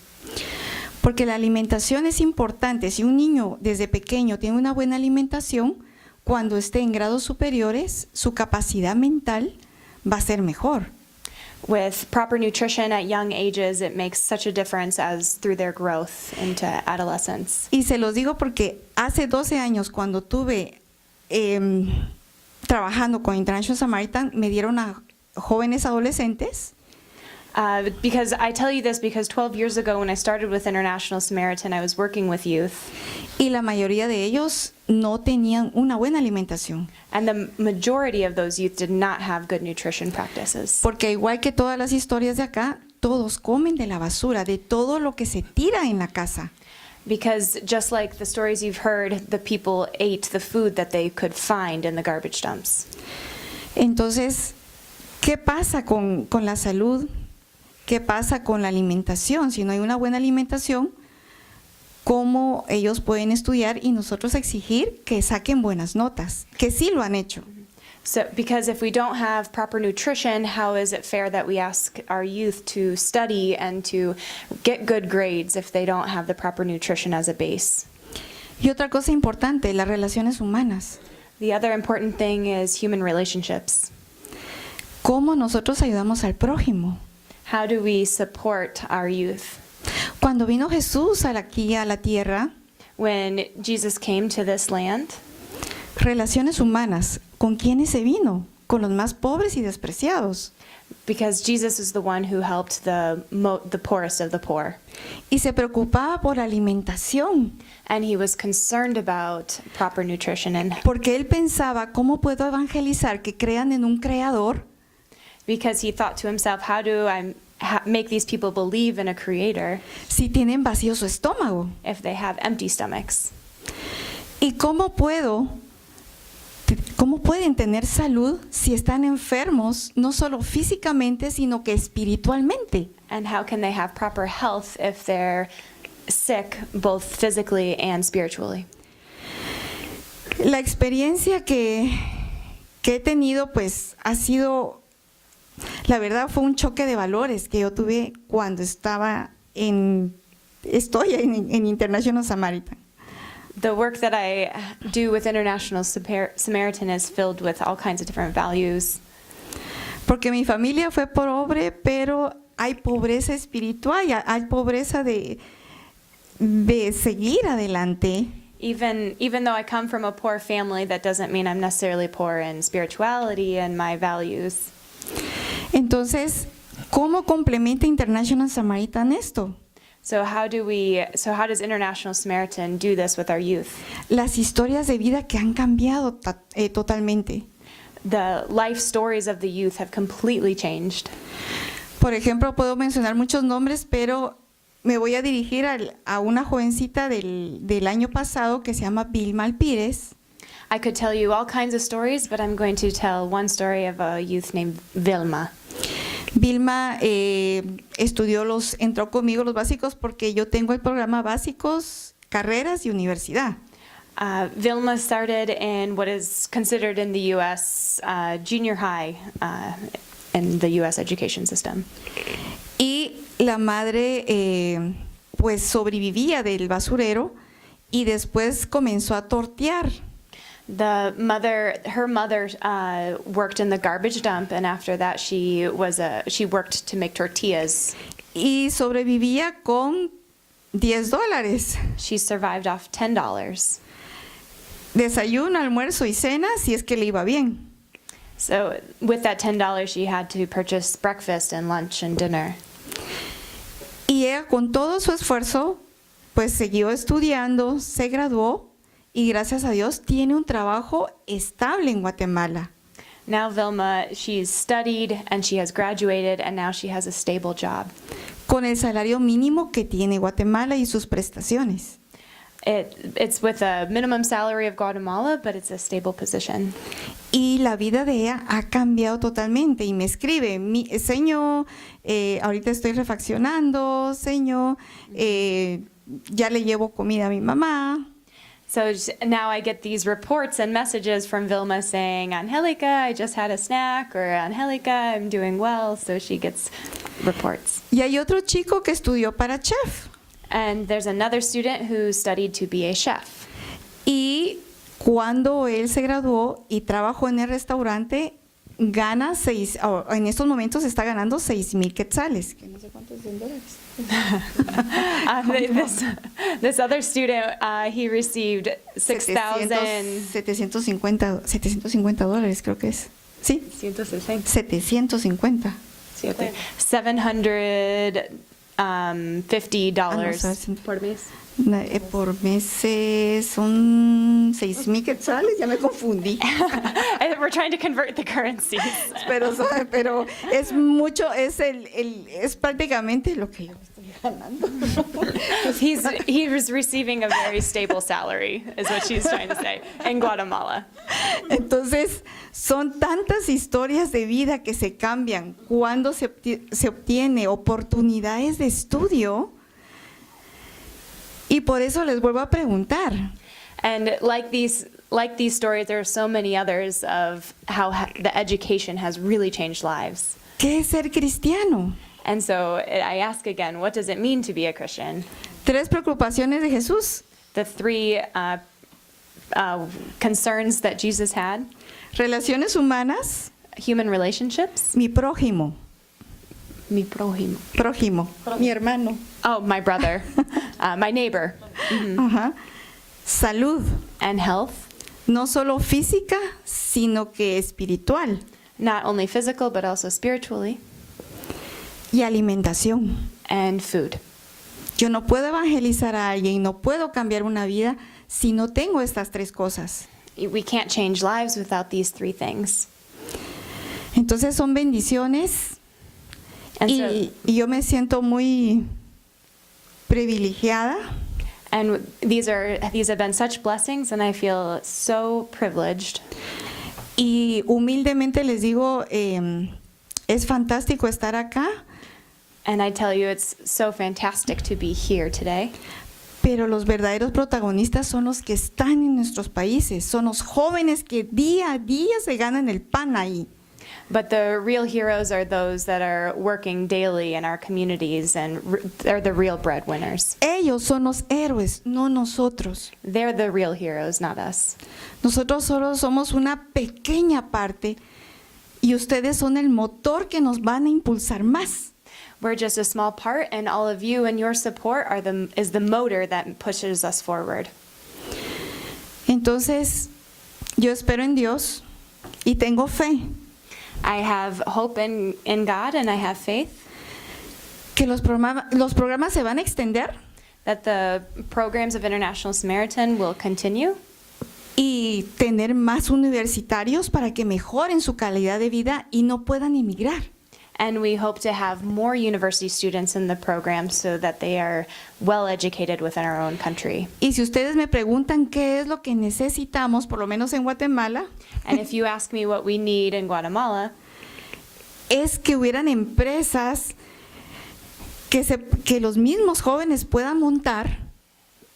Porque la alimentación es importante. Si un niño desde pequeño tiene una buena alimentación, cuando esté en grados superiores, su capacidad mental va a ser mejor. With proper nutrition at young ages, it makes such a difference as through their growth into adolescence. Y se los digo porque hace 12 años, cuando tuve trabajando con International Samaritan, me dieron a jóvenes adolescentes. Because I tell you this because 12 years ago when I started with International Samaritan, I was working with youth. Y la mayoría de ellos no tenían una buena alimentación. And the majority of those youth did not have good nutrition practices. Porque igual que todas las historias de acá, todos comen de la basura, de todo lo que se tira en la casa. Because just like the stories you've heard, the people ate the food that they could find in the garbage dumps. Entonces, ¿qué pasa con la salud? ¿Qué pasa con la alimentación? Si no hay una buena alimentación, ¿cómo ellos pueden estudiar y nosotros exigir que saquen buenas notas? Que sí lo han hecho. So, because if we don't have proper nutrition, how is it fair that we ask our youth to study and to get good grades if they don't have the proper nutrition as a base? Y otra cosa importante, las relaciones humanas. The other important thing is human relationships. ¿Cómo nosotros ayudamos al prójimo? How do we support our youth? Cuando vino Jesús aquí a la tierra, When Jesus came to this land, relaciones humanas, ¿con quiénes se vino? Con los más pobres y despreciados. because Jesus is the one who helped the poorest of the poor. Y se preocupaba por la alimentación, And he was concerned about proper nutrition, and porque él pensaba, ¿cómo puedo evangelizar que crean en un creador because he thought to himself, how do I make these people believe in a creator si tienen vacío su estómago? if they have empty stomachs? ¿Y cómo pueden tener salud si están enfermos, no solo físicamente, sino que espiritualmente? And how can they have proper health if they're sick both physically and spiritually? La experiencia que he tenido, pues, ha sido, la verdad, fue un choque de valores que yo tuve cuando estoy en International Samaritan. The work that I do with International Samaritan is filled with all kinds of different values. Porque mi familia fue pobre, pero hay pobreza espiritual, hay pobreza de seguir adelante. Even though I come from a poor family, that doesn't mean I'm necessarily poor in spirituality and my values. Entonces, ¿cómo complementa International Samaritan esto? So how does International Samaritan do this with our youth? Las historias de vida que han cambiado totalmente. The life stories of the youth have completely changed. Por ejemplo, puedo mencionar muchos nombres, pero me voy a dirigir a una jovencita del año pasado que se llama Vilma Alpírez. I could tell you all kinds of stories, but I'm going to tell one story of a youth named Vilma. Vilma entró conmigo los básicos porque yo tengo el programa básicos, carreras y universidad. Vilma started in what is considered in the U.S. Junior high in the U.S. education system. Y la madre pues sobrevivía del basurero y después comenzó a tortear. Her mother worked in the garbage dump, and after that she worked to make tortillas. Y sobrevivía con $10. She survived off $10. Desayuno, almuerzo y cena, si es que le iba bien. So with that $10, she had to purchase breakfast and lunch and dinner. Y ella, con todo su esfuerzo, pues siguió estudiando, se graduó y gracias a Dios tiene un trabajo estable en Guatemala. Now Vilma, she's studied and she has graduated, and now she has a stable job. Con el salario mínimo que tiene Guatemala y sus prestaciones. It's with a minimum salary of Guatemala, but it's a stable position. Y la vida de ella ha cambiado totalmente y me escribe, Señor, ahorita estoy refaccionando, Señor, ya le llevo comida a mi mamá. So now I get these reports and messages from Vilma saying, Angelica, I just had a snack, or Angelica, I'm doing well. So she gets reports. Y hay otro chico que estudió para chef. And there's another student who studied to be a chef. Y cuando él se graduó y trabajó en el restaurante, en estos momentos está ganando 6,000 quetzales. Que no sé cuántos es en dólares. This other student, he received $750 creo que es. ¿Sí? 750. $750 por mes. Por meses son 6,000 quetzales, ya me confundí. We're trying to convert the currencies. pero es mucho, es prácticamente lo que yo estoy ganando. He was receiving a very stable salary, is what she's trying to say, in Guatemala. Entonces, son tantas historias de vida que se cambian cuando se obtiene oportunidades de estudio. Y por eso les vuelvo a preguntar. And like these stories, there are so many others of how the education has really changed lives. ¿Qué es ser cristiano? And so I ask again, what does it mean to be a Christian? 3 preocupaciones de Jesús. The 3 concerns that Jesus had. Relaciones humanas, Human relationships. mi prójimo. Mi prójimo. Prójimo, mi hermano. Oh, my brother. My neighbor. Ajá. Salud, And health. no solo física, sino que espiritual. Not only physical, but also spiritually. Y alimentación. And food. Yo no puedo evangelizar a alguien, no puedo cambiar una vida si no tengo estas tres cosas. We can't change lives without these three things. Entonces son bendiciones And y yo me siento muy privilegiada And these have been such blessings, and I feel so privileged. y humildemente les digo, es fantástico estar acá, And I tell you, it's so fantastic to be here today. pero los verdaderos protagonistas son los que están en nuestros países, son los jóvenes que día a día se ganan el pan ahí. But the real heroes are those that are working daily in our communities, and they're the real breadwinners. Ellos son los héroes, no nosotros. They're the real heroes, not us. Nosotros solo somos una pequeña parte y ustedes son el motor que nos van a impulsar más. We're just a small part, and all of you and your support is the motor that pushes us forward. Entonces, yo espero en Dios y tengo fe I have hope in God, and I have faith que los programas se van a extender that the programs of International Samaritan will continue, y tener más universitarios para que mejoren su calidad de vida y no puedan emigrar. and we hope to have more university students in the program so that they are well educated within our own country. Y si ustedes me preguntan qué es lo que necesitamos, por lo menos en Guatemala, And if you ask me what we need in Guatemala, es que hubieran empresas que los mismos jóvenes puedan montar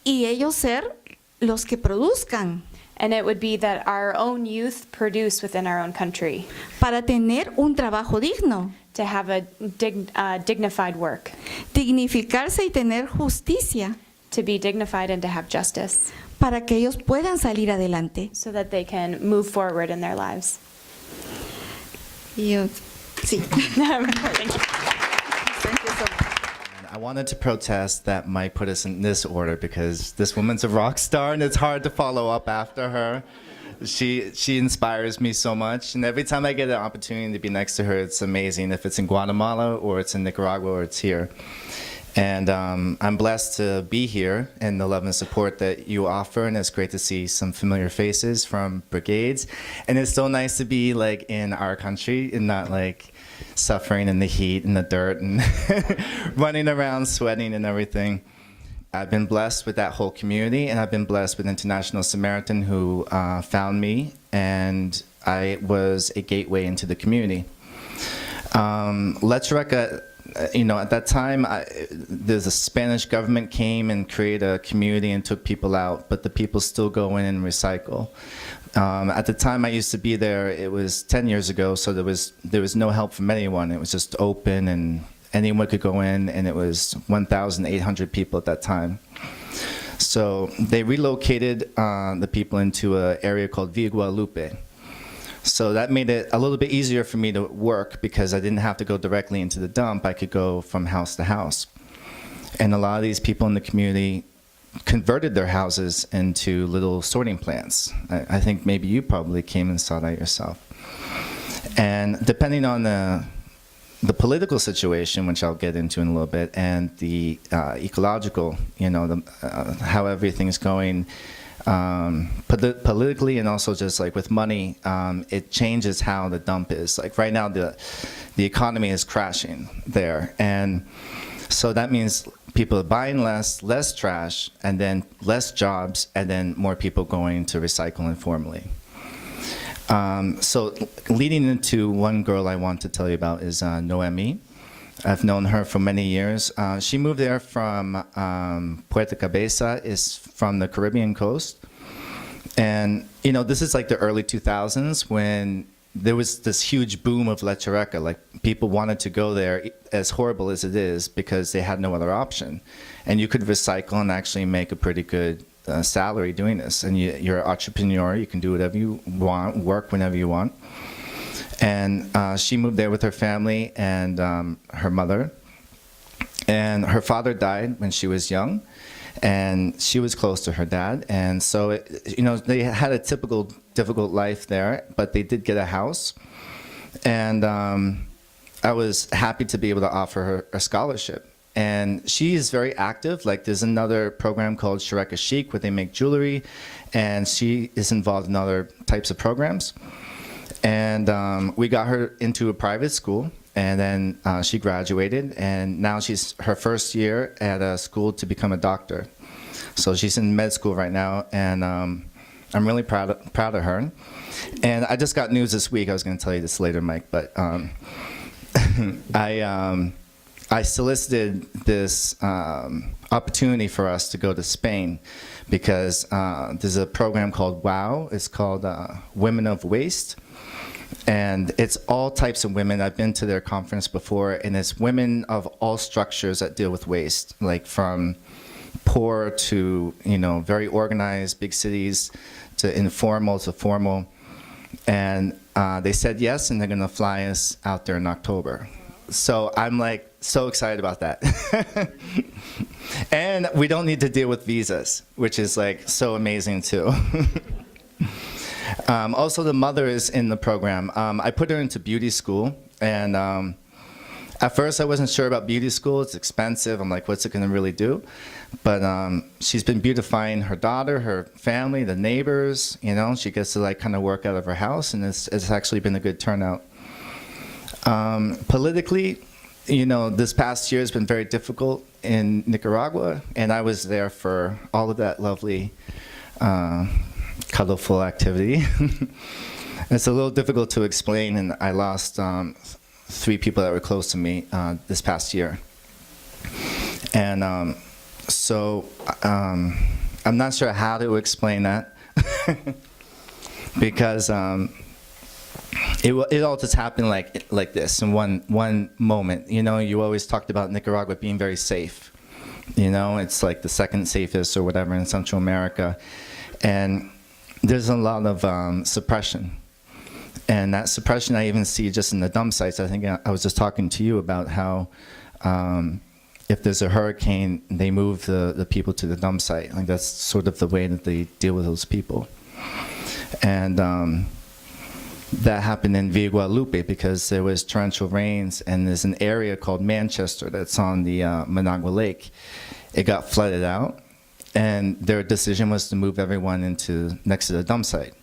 y ellos ser los que produzcan and it would be that our own youth produce within our own country para tener un trabajo digno, to have a dignified work, dignificarse y tener justicia to be dignified and to have justice, para que ellos puedan salir adelante. so that they can move forward in their lives. Y yo, sí. Thank you. I wanted to protest that Mike put us in this order because this woman's a rock star and it's hard to follow up after her. She inspires me so much, and every time I get an opportunity to be next to her, it's amazing. If it's in Guatemala or it's in Nicaragua or it's here. And I'm blessed to be here and the love and support that you offer, and it's great to see some familiar faces from brigades. And it's so nice to be like in our country and not like suffering in the heat and the dirt and running around sweating and everything. I've been blessed with that whole community, and I've been blessed with International Samaritan who found me, and I was a gateway into the community. Lechereca, at that time, there's a Spanish government came and created a community and took people out, but the people still go in and recycle. At the time I used to be there, it was 10 years ago, so there was no help from anyone. It was just open and anyone could go in, and it was 1,800 people at that time. So they relocated the people into an area called Villa Guadalupe. So that made it a little bit easier for me to work because I didn't have to go directly into the dump. I could go from house to house. And a lot of these people in the community converted their houses into little sorting plants. I think maybe you probably came and saw that yourself. And depending on the political situation, which I'll get into in a little bit, and the ecological, how everything's going, politically and also just like with money, it changes how the dump is. Like right now, the economy is crashing there, and so that means people are buying less trash, and then less jobs, and then more people going to recycle informally. So leading into one girl I want to tell you about is Noemi. I've known her for many years. She moved there from Puerto Cabeza, is from the Caribbean coast. And, this is like the early 2000s when there was this huge boom of Lechereca. Like people wanted to go there, as horrible as it is, because they had no other option. And you could recycle and actually make a pretty good salary doing this, and you're an entrepreneur. You can do whatever you want, work whenever you want. And she moved there with her family and her mother. And her father died when she was young, and she was close to her dad. And so, they had a typical difficult life there, but they did get a house. And I was happy to be able to offer her a scholarship. And she is very active. Like, there's another program called Shareka Chic where they make jewelry, and she is involved in other types of programs. And we got her into a private school, and then she graduated, and now she's her first year at a school to become a doctor. So she's in med school right now, and I'm really proud of her. And I just got news this week. I was going to tell you this later, Mike, but I solicited this opportunity for us to go to Spain because there's a program called WOW. It's called Women of Waste. And it's all types of women. I've been to their conference before, and it's women of all structures that deal with waste, like from poor to, very organized, big cities, to informal to formal. And they said yes, and they're going to fly us out there in October. So I'm like so excited about that. And we don't need to deal with visas, which is like so amazing too. Also, the mother is in the program. I put her into beauty school, and at first I wasn't sure about beauty school. It's expensive. I'm like, what's it going to really do? But she's been beautifying her daughter, her family, the neighbors. She gets to like kind of work out of her house, and it's actually been a good turnout. Politically, this past year has been very difficult in Nicaragua, and I was there for all of that lovely, colorful activity. It's a little difficult to explain, and I lost 3 people that were close to me this past year. And so I'm not sure how to explain that because it all just happened like this in one moment. You always talked about Nicaragua being very safe. It's like the second safest or whatever in Central America. And there's a lot of suppression. And that suppression I even see just in the dump sites. I think I was just talking to you about how if there's a hurricane, they move the people to the dump site. Like that's sort of the way that they deal with those people. And that happened in Villa Guadalupe because there was torrential rains, and there's an area called Manchester that's on the Managua Lake. It got flooded out, and their decision was to move everyone next to the dump site.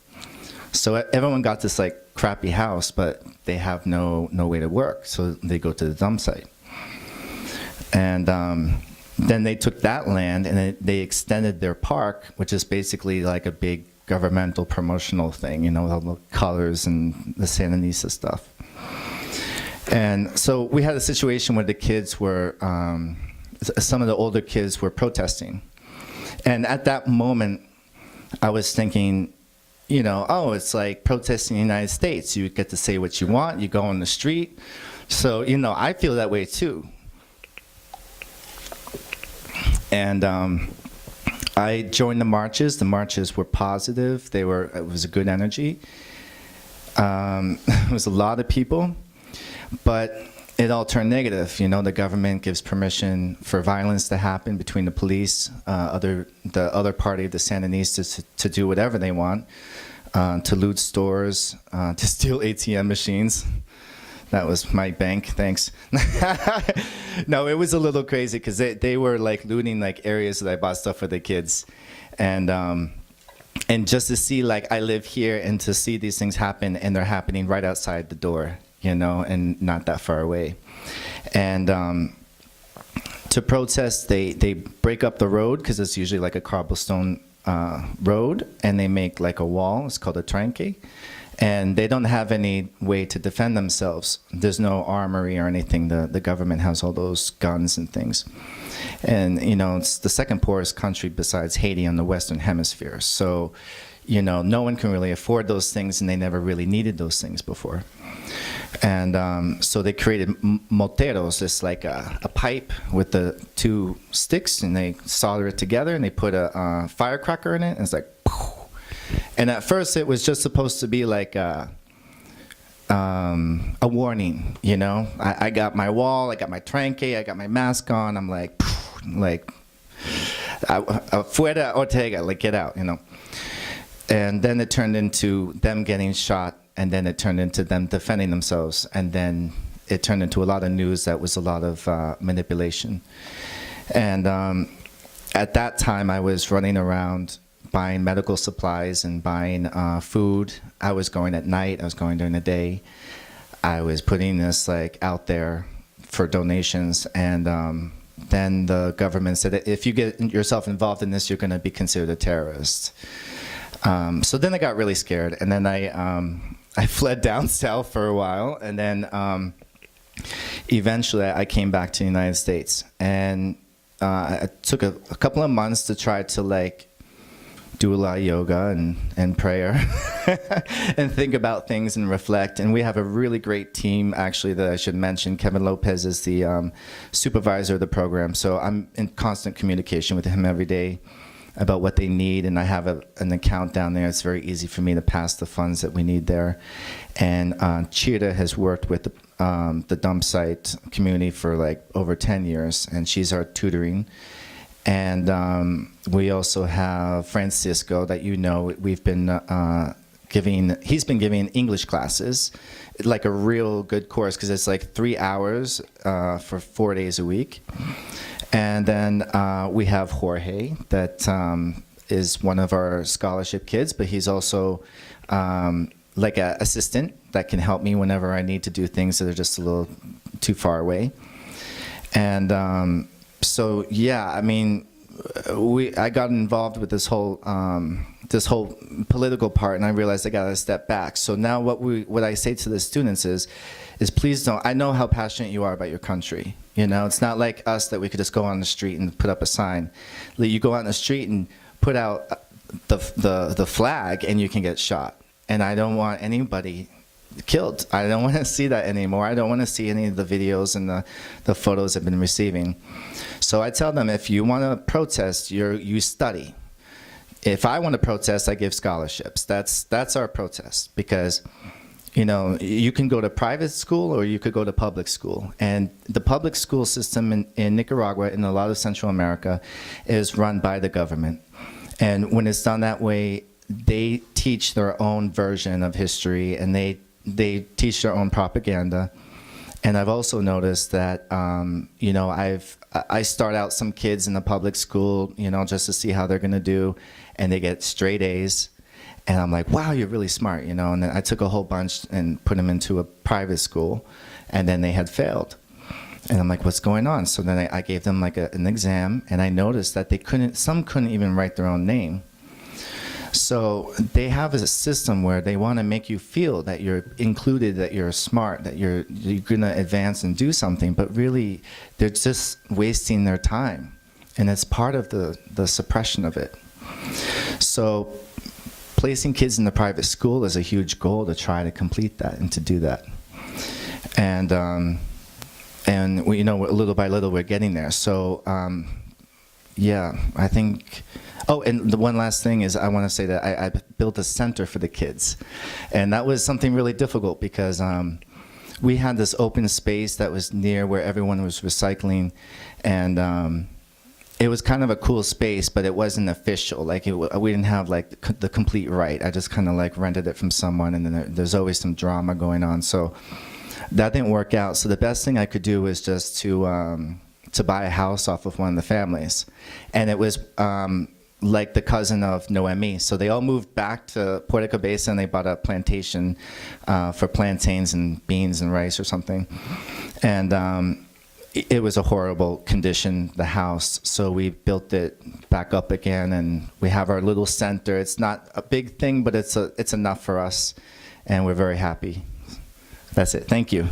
So everyone got this like crappy house, but they have no way to work, so they go to the dump site. And then they took that land and they extended their park, which is basically like a big governmental promotional thing, all the colors and the Sandinista stuff. And so we had a situation where the kids were, some of the older kids were protesting. And at that moment, I was thinking, it's like protesting in the United States. You get to say what you want, you go on the street. So, I feel that way too. And I joined the marches. The marches were positive. It was a good energy. It was a lot of people, but it all turned negative. The government gives permission for violence to happen between the police, the other party, the Sandinistas, to do whatever they want, to loot stores, to steal ATM machines. That was my bank, thanks. No, it was a little crazy because they were like looting like areas that I bought stuff for the kids. And just to see like I live here and to see these things happen, and they're happening right outside the door, and not that far away. And to protest, they break up the road because it's usually like a cobblestone road, and they make like a wall. It's called a tranque. And they don't have any way to defend themselves. There's no armory or anything. The government has all those guns and things. And, it's the second poorest country besides Haiti on the Western Hemisphere. So, no one can really afford those things, and they never really needed those things before. And so they created moteros. It's like a pipe with the two sticks, and they solder it together, and they put a firecracker in it, and it's like, poof. And at first it was just supposed to be like a warning, you know. I got my wall, I got my tranque, I got my mask on. I'm like, poof, like, fuera Ortega, like, get out, you know. And then it turned into them getting shot, and then it turned into them defending themselves, and then it turned into a lot of news that was a lot of manipulation. And at that time, I was running around buying medical supplies and buying food. I was going at night, I was going during the day. I was putting this like out there for donations, and then the government said that if you get yourself involved in this, you're gonna be considered a terrorist. So then I got really scared, and then I fled down south for a while, and then eventually I came back to the United States, and I took a couple of months to try to like do a lot of yoga and prayer and think about things and reflect. And we have a really great team, actually, that I should mention. Kevin Lopez is the supervisor of the program, so I'm in constant communication with him every day about what they need, and I have an account down there. It's very easy for me to pass the funds that we need there. And Chira has worked with the dump site community for like over 10 years, and she's our tutoring. And we also have Francisco, that you know, we've been he's been giving English classes, like a real good course, because it's like 3 hours for 4 days a week. And then we have Jorge, that is one of our scholarship kids, but he's also like an assistant that can help me whenever I need to do things that are just a little too far away. And so yeah, I mean, I got involved with this whole political part, and I realized I got to step back. So now what I say to the students is please don't. I know how passionate you are about your country. You know, it's not like us that we could just go on the street and put up a sign. You go out in the street and put out the flag, and you can get shot. And I don't want anybody killed. I don't want to see that anymore. I don't want to see any of the videos and the photos I've been receiving. So I tell them, if you want to protest, you study. If I want to protest, I give scholarships. That's our protest, because you know, you can go to private school or you could go to public school. And the public school system in Nicaragua and a lot of Central America is run by the government. And when it's done that way, they teach their own version of history, and they teach their own propaganda. And I've also noticed that, you know, I start out some kids in the public school, you know, just to see how they're gonna do, and they get straight A's. And I'm like, wow, you're really smart, you know. And then I took a whole bunch and put them into a private school, and then they had failed. And I'm like, what's going on? So then I gave them like an exam, and I noticed that some couldn't even write their own name. So they have a system where they want to make you feel that you're included, that you're smart, that you're gonna advance and do something, but really they're just wasting their time. And it's part of the suppression of it. So placing kids in the private school is a huge goal to try to complete that and to do that. And we, you know, little by little we're getting there. So yeah, I think. Oh, and the one last thing is I want to say that I built a center for the kids, and that was something really difficult because we had this open space that was near where everyone was recycling, and it was kind of a cool space, but it wasn't official. Like we didn't have like the complete right. I just kind of like rented it from someone, and then there's always some drama going on. So that didn't work out. So the best thing I could do was just to buy a house off of one of the families, and it was like the cousin of Noemi. So they all moved back to Puerto Cabeza, and they bought a plantation for plantains and beans and rice or something. And it was a horrible condition, the house, so we built it back up again, and we have our little center. It's not a big thing, but it's enough for us, and we're very happy. That's it. Thank you.